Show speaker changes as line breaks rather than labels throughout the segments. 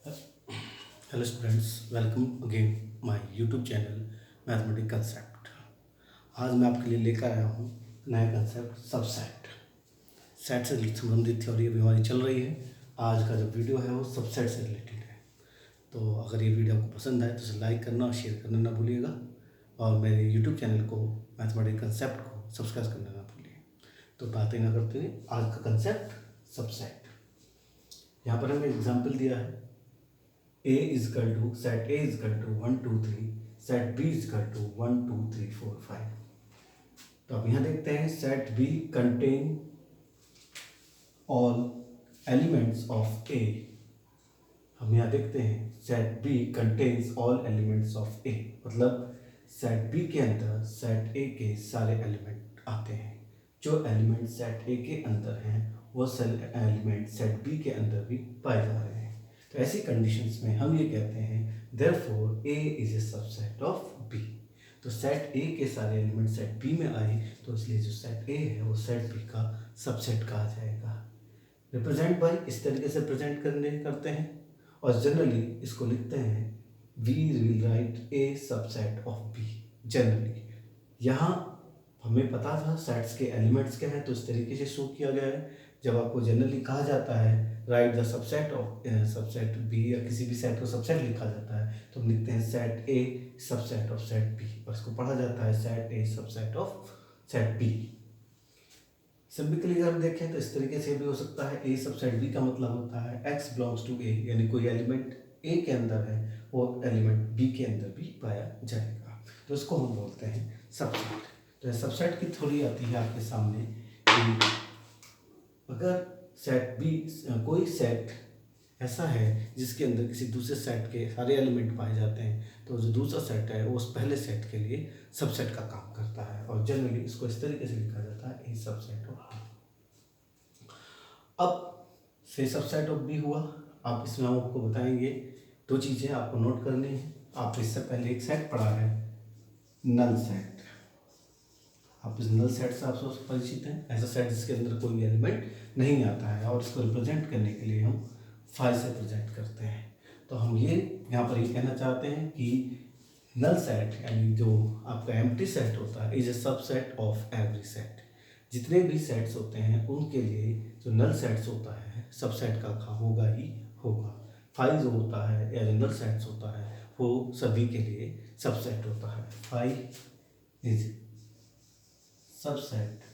Hello students, welcome again my YouTube channel mathematic concept. आज मैं आपके लिए लेकर आया हूँ नया कंसेप्ट सबसेट। सेट से संबंधित थ्योरी अभी हमारी चल रही है। आज का जो वीडियो है वो सबसेट से रिलेटेड है। तो अगर ये वीडियो आपको पसंद आए तो उसे लाइक करना और शेयर करना ना भूलिएगा, और मेरे यूट्यूब चैनल को मैथमेटिक कंसेप्ट को सब्सक्राइब करना ना भूलिए। तो बातें ना करते हुए आज का कंसेप्ट सबसेट। यहाँ पर हमें एग्जाम्पल दिया है A is equal to set A is equal to 1 2 3, set B is equal to 1 2 3 4 5। तो अब यहाँ देखते हैं set B contain all elements of A। हम यहाँ देखते हैं set B contains all elements of A, मतलब set B के अंदर set A के सारे एलिमेंट आते हैं। जो एलिमेंट set A के अंदर हैं वो एलिमेंट set B के अंदर भी पाए जा रहे हैं। तो ऐसी कंडीशंस में हम ये कहते हैं therefore A is a subset of B। तो सेट A के सारे एलिमेंट सेट B में आए तो इसलिए जो सेट A है वो सेट B का सबसेट कहा जाएगा। रिप्रेजेंट बाय इस तरीके से प्रेजेंट करते हैं, और जनरली इसको लिखते हैं we will write a subset of B. Generally यहाँ हमें पता था सेट्स के एलिमेंट्स क्या है, तो इस तरीके से शो किया गया है। जब आपको जनरली कहा जाता है right the subset of subset B, या किसी भी सेट को सबसेट लिखा जाता है तो हम लिखते हैं set A subset of set B, और इसको पढ़ा जाता है set A subset of set B. Simply अगर देखें तो इस तरीके से भी हो सकता है ए सबसेट बी का मतलब होता है एक्स बिलोंग्स टू ए, यानी कोई एलिमेंट ए के अंदर है वो एलिमेंट बी के अंदर भी पाया जाएगा, तो इसको हम बोलते हैं सबसेट। तो सबसेट की थ्योरी आती है आपके सामने कि अगर सेट बी कोई सेट ऐसा है जिसके अंदर किसी दूसरे सेट के सारे एलिमेंट पाए जाते हैं, तो जो दूसरा सेट है वो उस पहले सेट के लिए सबसेट का काम करता है, और जनरली इसको इस तरीके से लिखा जाता है ए सबसेट ऑफ बी। अब से सबसेट ऑफ बी हुआ। अब इसमें हम आपको बताएंगे दो चीज़ें आपको नोट करनी है। आप इससे पहले एक सेट पढ़ा है नल सेट। आप इस नल सेट से आप सब परिचित हैं, ऐसा सेट जिसके अंदर कोई एलिमेंट नहीं आता है, और इसको रिप्रेजेंट करने के लिए हम 5 से प्रेजेंट करते हैं। तो हम ये यहाँ पर ये कहना चाहते हैं कि नल सेट यानी जो आपका एम्प्टी सेट होता है is a subset of every set. जितने भी सेट्स होते हैं उनके लिए जो नल सेट्स होता है सबसेट का होगा ही होगा। 5 जो होता है या जो नल सेट्स होता है वो सभी के लिए सबसेट होता है। 5 is subset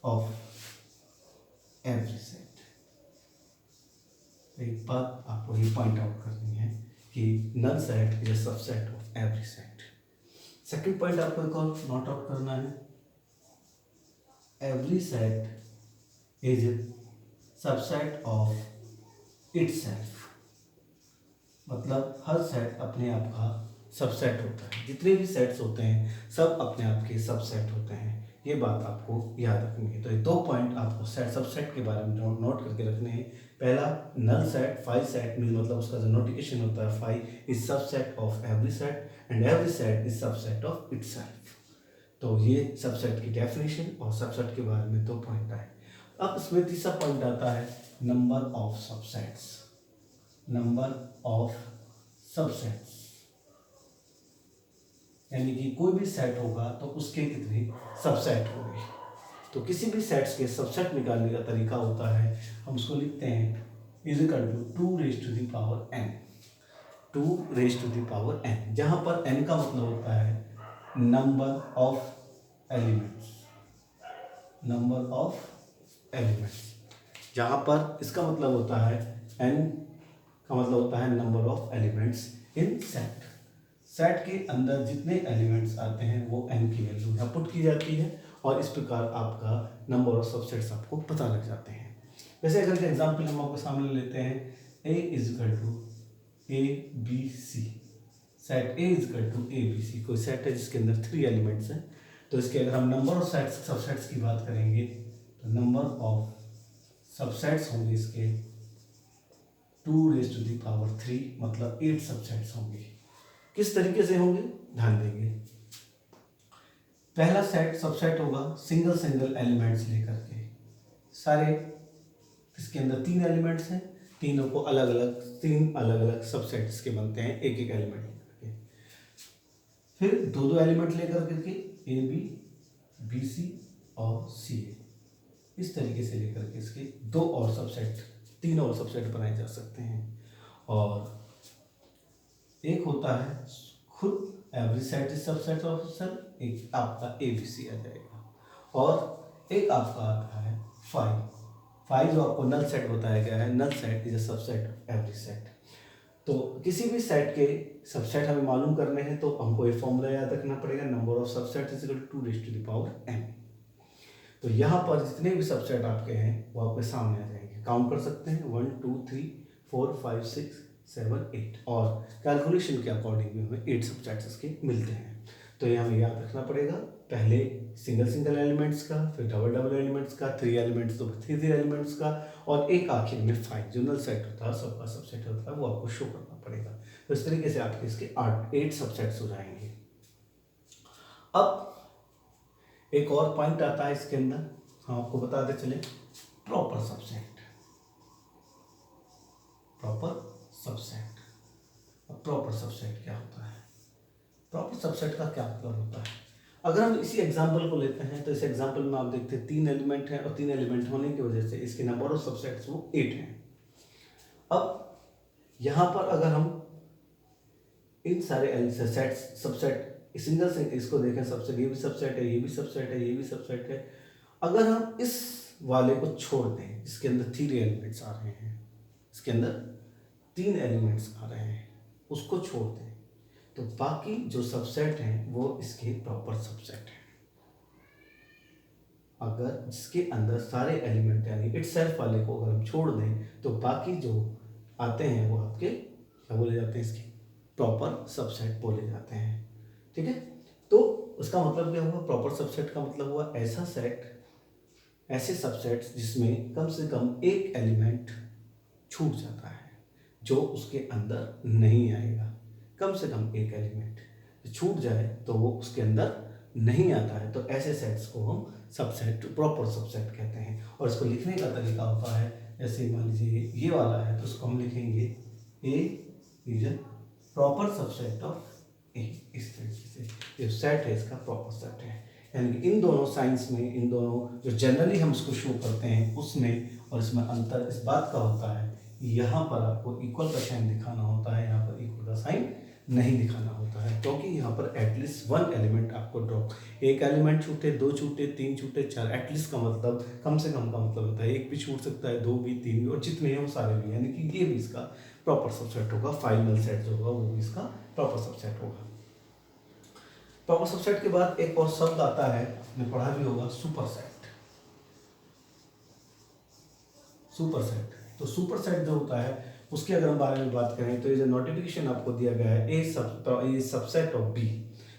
of every set. एक बात आपको ये पॉइंट आउट करनी है कि null set is a subset of every set. Second point आपको एक और नोट आउट करना है, every set is a subset of itself. मतलब हर सेट अपने आप का सबसेट होता है। जितने भी सेट्स होते हैं सब अपने आप के सबसेट होते हैं, ये बात आपको याद रखनी है। तो ये दो पॉइंट आपको सेट सबसेट के बारे में नोट करके रखने हैं। पहला नल सेट 5 सेट मीन मतलब उसका जो नोटिफिकेशन होता है 5 is subset of every set and every set is subset of itself. तो ये सबसेट की डेफिनेशन और सबसेट के बारे में दो पॉइंट आए। अब इसमें तीसरा पॉइंट आता है number of subsets. Number of subsets यानी कि कोई भी सेट होगा तो उसके कितने सबसेट होंगे। तो किसी भी सेट्स के सबसेट निकालने का तरीका होता है, हम उसको लिखते हैं is equal to 2 raise to the power n। 2 raise to the power n, जहाँ पर n का मतलब होता है number of elements. Number of elements, जहाँ पर इसका मतलब होता है n का मतलब होता है number of elements in set. Set के अंदर जितने एलिमेंट्स आते हैं वो n की वैल्यू यहाँ पुट की जाती है, और इस प्रकार आपका नंबर ऑफ सबसेट्स आपको पता लग जाते हैं। वैसे अगर एग्जांपल हम आपके सामने लेते हैं a is equal to A B C. Set a is equal to A B C कोई सेट है जिसके अंदर 3 एलिमेंट्स हैं, तो इसके अगर हम नंबर ऑफ सेट्स सबसेट्स की बात करेंगे तो नंबर ऑफ सबसेट्स होंगे इसके 2 रेज टू द पावर 3, मतलब 8 सबसेट्स होंगे। किस तरीके से होंगे ध्यान देंगे। पहला सेट सबसेट होगा सिंगल एलिमेंट्स लेकर के। सारे इसके अंदर 3 एलिमेंट्स हैं, तीनों को अलग अलग, तीन अलग अलग सबसेट्स के बनते हैं एक एक एलिमेंट लेकर के। फिर दो दो एलिमेंट लेकर करके ए बी, बी सी और सी ए, इस तरीके से लेकर के इसके दो और सबसेट, तीन और सबसेट बनाए जा सकते हैं। और एक होता है खुद every set is subset of self, एक आपका ए बी सी आ जाएगा, और एक आपका आता है फाइव। फाइव जो आपको नल सेट बताया गया है, null set is a subset of every set. तो किसी भी सेट के सबसेट हमें मालूम करने हैं तो हमको ये फॉर्मूला याद रखना पड़ेगा, number of subset is equal to 2 n। तो यहाँ पर जितने भी सबसेट आपके हैं वो आपके सामने आ जाएंगे, काउंट कर सकते हैं 1 2 3 4 5 6 7 8, और कैलकुलेशन के अकॉर्डिंग भी हमें 8 सबसेट्स इसके मिलते हैं। तो ये हमें याद रखना पड़ेगा, पहले सिंगल सिंगल एलिमेंट्स का, फिर डबल डबल एलिमेंट्स का, 3 एलिमेंट्स तो 3 एलिमेंट्स का, और एक आखिर में 5 जो नल सेट होता है, सबका सबसेट होता है, वो आपको शो करना पड़ेगा। तो इस तरीके से आपके इसके 8 सबसेट्स हो जाएंगे। अब एक और पॉइंट आता है इसके अंदर, हम आपको बताते चले, प्रॉपर सबसेट। प्रॉपर सबसेट, अब प्रॉपर सबसेट क्या होता है? प्रॉपर सबसेट का क्या मतलब होता है? अगर हम इसी एग्जांपल को लेते हैं तो इस एग्जांपल में आप देखते हैं 3 एलिमेंट हैं, और 3 एलिमेंट होने की वजह से इसके नंबर ऑफ सबसेट्स वो 8 हैं। अब यहाँ पर अगर हम इन सारे सेट्स सबसेट सिंगल से इसको देखें, सबसेट, ये भी सबसेट है, ये भी सबसेट है, ये भी सबसेट है, अगर हम इस वाले को छोड़ दें जिसके अंदर 3 एलिमेंट्स आ रहे हैं, इसके अंदर 3 एलिमेंट्स आ रहे हैं, उसको छोड़ दें, तो बाकी जो सबसेट हैं वो इसके प्रॉपर सबसेट हैं। अगर जिसके अंदर सारे एलिमेंट यानी इटसेल्फ वाले को अगर हम छोड़ दें तो बाकी जो आते हैं वो आपके क्या बोले जाते हैं? इसके प्रॉपर सबसेट बोले जाते हैं। ठीक है, तो उसका मतलब क्या हुआ? प्रॉपर सबसेट का मतलब हुआ ऐसा सेट, ऐसे सबसेट्स जिसमें कम से कम एक एलिमेंट छूट जाता है जो उसके अंदर नहीं आएगा। कम से कम एक एलिमेंट छूट जाए तो वो उसके अंदर नहीं आता है, तो ऐसे सेट्स को हम सबसेट, प्रॉपर सबसेट कहते हैं। और इसको लिखने का तरीका होता है, जैसे मान लीजिए ये वाला है तो उसको हम लिखेंगे A is a proper subset of A, इस तरीके से जो सेट है इसका प्रॉपर सेट है। यानी कि इन दोनों साइंस में, इन दोनों जो जनरली हम इसको शो करते हैं उसमें और इसमें अंतर इस बात का होता है, यहाँ पर आपको इक्वल का साइन दिखाना होता है, यहाँ पर इक्वल का साइन नहीं दिखाना होता है, क्योंकि यहाँ पर एटलीस्ट 1 एलिमेंट आपको ड्रॉप, एक एलिमेंट छूटे, 2 छूटे, 3 छूटे, 4, एटलीस्ट का मतलब कम से कम का मतलब होता है एक भी छूट सकता है, 2 भी, 3 भी, और जितने हैं वो सारे भी, यानी कि ये भी इसका प्रॉपर सबसेट होगा। फाइनल सेट जो होगा वो भी इसका प्रॉपर सबसेट होगा। प्रॉपर सबसेट के बाद एक और शब्द आता है, आपने पढ़ा भी होगा, सुपरसेट। सुपरसेट, तो सुपरसेट जो होता है उसके अगर हम बारे में बात करें तो ये जो नोटिफिकेशन आपको दिया गया है ए सबसेट ऑफ बी,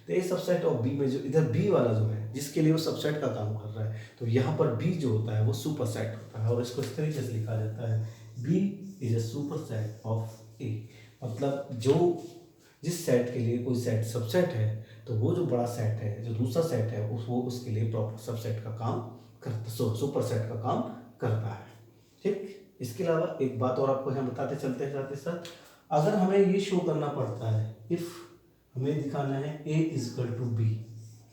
तो ए सबसेट ऑफ बी में जो इधर बी वाला जो है जिसके लिए वो सबसेट का काम कर रहा है, तो यहाँ पर बी जो होता है वो सुपरसेट होता है, और इसको इस तरीके से लिखा जाता है B is a superset of A. मतलब जो जिस सेट के लिए कोई सेट सबसेट है तो वो जो बड़ा सेट है, जो दूसरा सेट है, वो उसके लिए प्रॉपर सबसेट का काम करता, सुपरसेट का काम करता है। ठीक, इसके अलावा एक बात और आपको यहाँ बताते चलते हैं साथ ही साथ, अगर हमें ये शो करना पड़ता है, इफ हमें दिखाना है A is equal to B,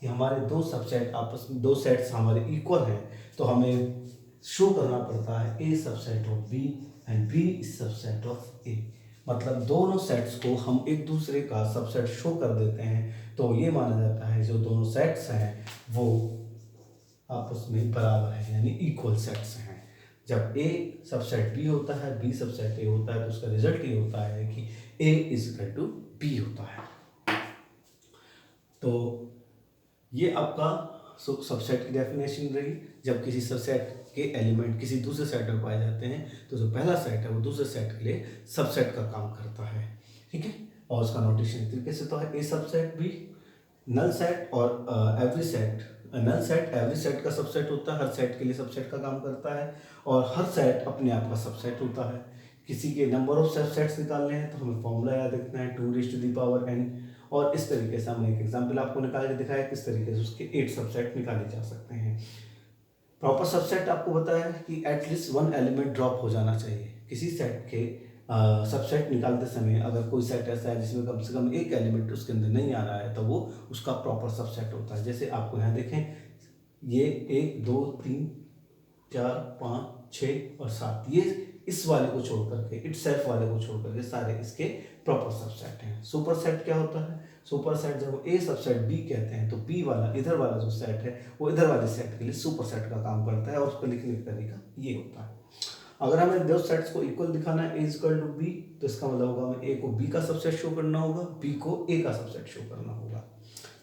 कि हमारे दो सबसेट आपस में, दो सेट्स हमारे इक्वल हैं, तो हमें शो करना पड़ता है A subset of B and B is subset of A। मतलब दोनों सेट्स को हम एक दूसरे का सबसेट शो कर देते हैं, तो ये माना जाता है जो दोनों सेट्स हैं वो आपस में बराबर है, यानी इक्वल सेट्स हैं। जब A सबसेट B होता है, B सबसेट A होता है, तो उसका रिजल्ट ये होता है कि A is equal to B होता है। तो ये आपका सबसेट की डेफिनेशन रही। जब किसी सबसेट के एलिमेंट किसी दूसरे सेट में पाए जाते हैं तो जो पहला सेट है वो दूसरे सेट के लिए सबसेट का काम करता है। ठीक है, और उसका नोटेशन इस तरीके से तो है, ए सबसेट भी नल सेट और every set. Null set every set का सबसेट होता है, हर सेट के लिए सबसेट का काम करता है, और हर सेट अपने आप का सबसेट होता है। किसी के नंबर ऑफ सबसेट्स निकालने हैं तो हमें फॉर्मूला याद रखना है 2n, और इस तरीके से हम एक एग्जाम्पल आपको निकाल के दिखाया किस तरीके से उसके 8 सबसेट निकाले जा सकते हैं। प्रॉपर सबसेट आपको बताया है कि एटलीस्ट वन एलिमेंट ड्रॉप हो जाना चाहिए किसी सेट के। सबसेट निकालते समय अगर कोई सेट ऐसा है जिसमें कम से कम एक एलिमेंट उसके अंदर नहीं आ रहा है तो वो उसका प्रॉपर सबसेट होता है। जैसे आपको यहाँ देखें, ये 1 2 3 4 5 6 और 7, ये इस वाले को छोड़ करके, इटसेल्फ वाले को छोड़ करके सारे इसके प्रॉपर सबसेट हैं। सुपर सेट क्या होता है? सुपर सेट जब ए सबसेट बी कहते हैं तो बी वाला इधर वाला जो सेट है वो इधर वाले सेट के लिए सुपर सेट का काम करता है और उसको लिखने का तरीका ये होता है। अगर हमें दो सेट्स को इक्वल दिखाना है, ए इक्वल टू बी, तो इसका मतलब होगा हमें ए को बी का सबसेट शो करना होगा, बी को ए का सबसेट शो करना होगा।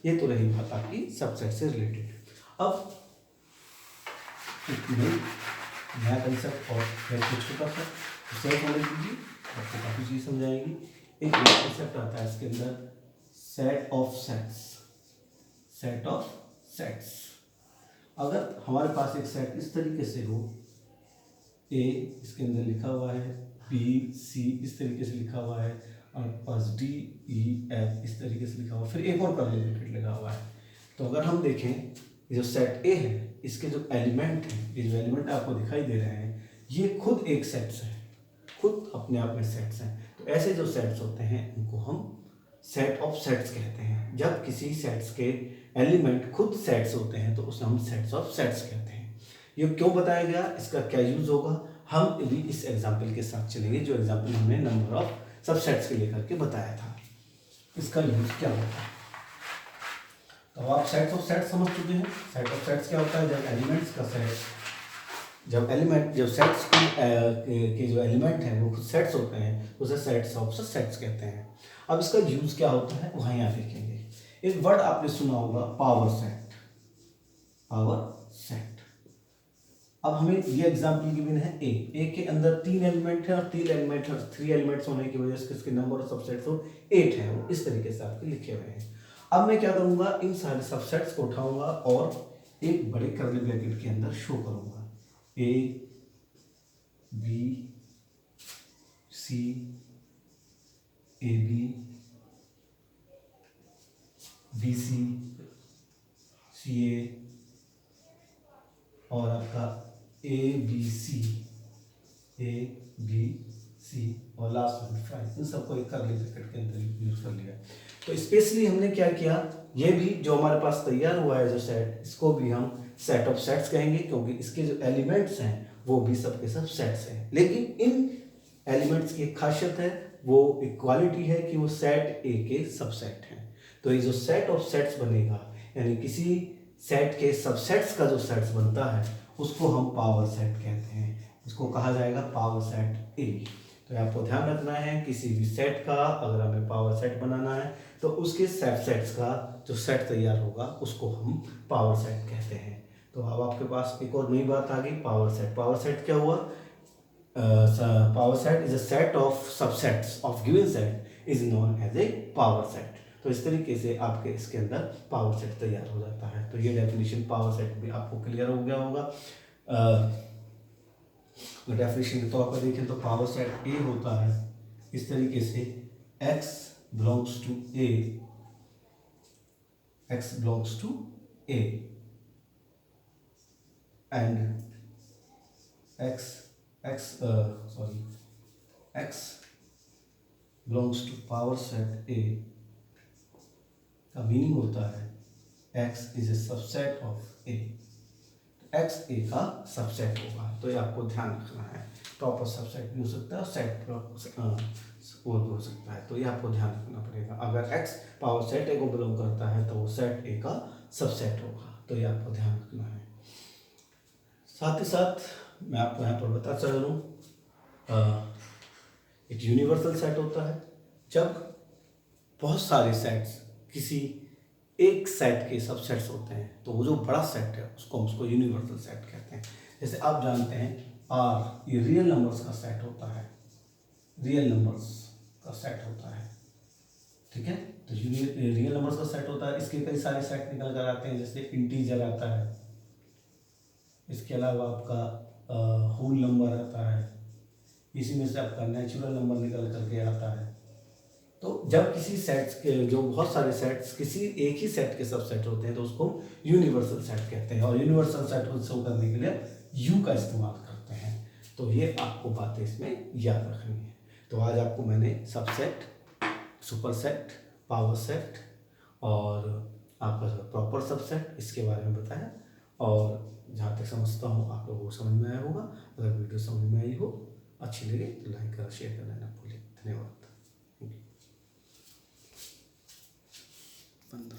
ये तो रही बात आपकी सबसेट से रिलेटेड। अब एक नया कंसेप्ट और कुछ छोटा सा सेट होने दीजिए, आपको काफ़ी चीज़ समझाएंगी। एक नया कंसेप्ट आता है इसके अंदर, set of sets. Set of sets, अगर हमारे पास एक सेट इस तरीके से हो, ए इसके अंदर लिखा हुआ है, बी सी इस तरीके से लिखा हुआ है, और पास डी ई एफ इस तरीके से लिखा हुआ है, फिर एक और कर्ली ब्रैकेट लगा हुआ है। तो अगर हम देखें ये जो सेट ए है इसके जो एलिमेंट हैं, ये जो एलिमेंट आपको दिखाई दे रहे हैं ये खुद एक सेट्स है, खुद अपने आप में सेट्स हैं। तो ऐसे जो सेट्स होते हैं उनको हम सेट ऑफ सेट्स कहते हैं। जब किसी सेट्स के एलिमेंट खुद सेट्स होते हैं तो उसे हम सेट्स ऑफ सेट्स कहते हैं। ये क्यों बताया गया, इसका क्या यूज होगा, हम भी इस एग्जाम्पल के साथ चलेंगे जो एग्जाम्पल हमने नंबर ऑफ सबसेट्स के लेकर के बताया था। इसका यूज क्या होता है, तो आप सेट्स ऑफ सेट्स समझ चुके हैं। सेट ऑफ सेट्स क्या होता है, जब एलिमेंट्स का सेट, जब सेट्स के जो एलिमेंट हैं वो खुद सेट्स होते हैं उसे सेट्स ऑफ सेट्स कहते हैं। अब इसका यूज क्या होता है वहाँ यहाँ देखेंगे। एक वर्ड आपने सुना होगा, पावर सेट। पावर सेट, अब हमें ये एग्जाम्पल गिवन है ए के अंदर 3 एलिमेंट है और 3 एलिमेंट्स होने की वजह से इसके नंबर ऑफ सबसेट्स 8 है, वो इस तरीके से आपके लिखे हुए हैं। अब मैं क्या करूंगा, इन सारे सबसेट्स को उठाऊंगा और एक बड़े कर्ली ब्रैकेट के अंदर शो करूंगा, ए बी सी ए बी सी सी ए और आपका ए बी सी और लास्ट में 5, इन सबको एक कर्ली ब्रैकेट के अंदर यूज कर लिया। तो स्पेशली हमने क्या किया, ये भी जो हमारे पास तैयार हुआ है जो सेट, इसको भी हम सेट ऑफ सेट्स कहेंगे क्योंकि इसके जो एलिमेंट्स हैं वो भी सबके सब सेट्स हैं। लेकिन इन एलिमेंट्स की एक खासियत है, वो इक्वालिटी है कि वो सेट ए के सबसेट हैं। तो ये जो सेट ऑफ सेट्स बनेगा, यानी किसी सेट के सबसेट्स का जो सेट्स बनता है उसको हम पावर सेट कहते हैं, इसको कहा जाएगा पावर सेट ए। तो आपको ध्यान रखना है, किसी भी सेट का अगर हमें पावर सेट बनाना है तो उसके सबसेट्स का जो सेट तैयार होगा उसको हम पावर सेट कहते हैं। तो अब आपके पास एक और नई बात आ गई, पावर सेट। पावर सेट क्या हुआ, power set is a set of subsets of given set is known as a power set. तो इस तरीके से आपके इसके अंदर पावर सेट तैयार हो जाता है। तो ये डेफिनेशन पावर सेट भी आपको क्लियर हो गया होगा। डेफिनेशन के तौर पर देखें तो पावर सेट ए होता है इस तरीके से, x belongs to A, x belongs to A and x belongs to power set A का मीनिंग होता है x is a subset of A, x A का सबसेट होगा। तो ये आपको ध्यान रखना है, प्रॉपर सबसेट भी हो सकता है और सेट वो भी हो सकता है, तो ये आपको ध्यान रखना पड़ेगा। अगर x पावर सेट ए को बिलोंग करता है तो वो सेट ए का सबसेट होगा, तो ये आपको ध्यान रखना है। साथ ही साथ मैं आपको यहाँ पर बता चल रहा हूँ, एक यूनिवर्सल सेट होता है जब बहुत सारे सेट्स किसी एक सेट के सबसेट्स होते हैं, तो वो जो बड़ा सेट है उसको यूनिवर्सल सेट कहते हैं। जैसे आप जानते हैं आर, ये रियल नंबर्स का सेट होता है, रियल नंबर्स का सेट होता है, ठीक है। तो रियल नंबर्स का सेट होता है, इसके कई सारे सेट निकल कर आते हैं, जैसे इंटीजर आता है, इसके अलावा आपका होल नंबर आता है, इसी में से आपका नेचुरल नंबर निकल करके आता है। तो जब किसी सेट्स के जो बहुत सारे सेट्स किसी एक ही सेट के सबसेट होते हैं तो उसको यूनिवर्सल सेट कहते हैं, और यूनिवर्सल सेट को शो करने के लिए यू का इस्तेमाल करते हैं। तो ये आपको बातें इसमें याद रखनी है। तो आज आपको मैंने सबसेट, सुपरसेट, पावर सेट और आपका जो प्रॉपर सबसेट इसके बारे में बताया, और जहाँ तक समझता हूँ आप लोगों को समझ में आया होगा। अगर वीडियो समझ में आई हो, अच्छी लगे तो लाइक करें, शेयर करना ना भूलें। धन्यवाद। 15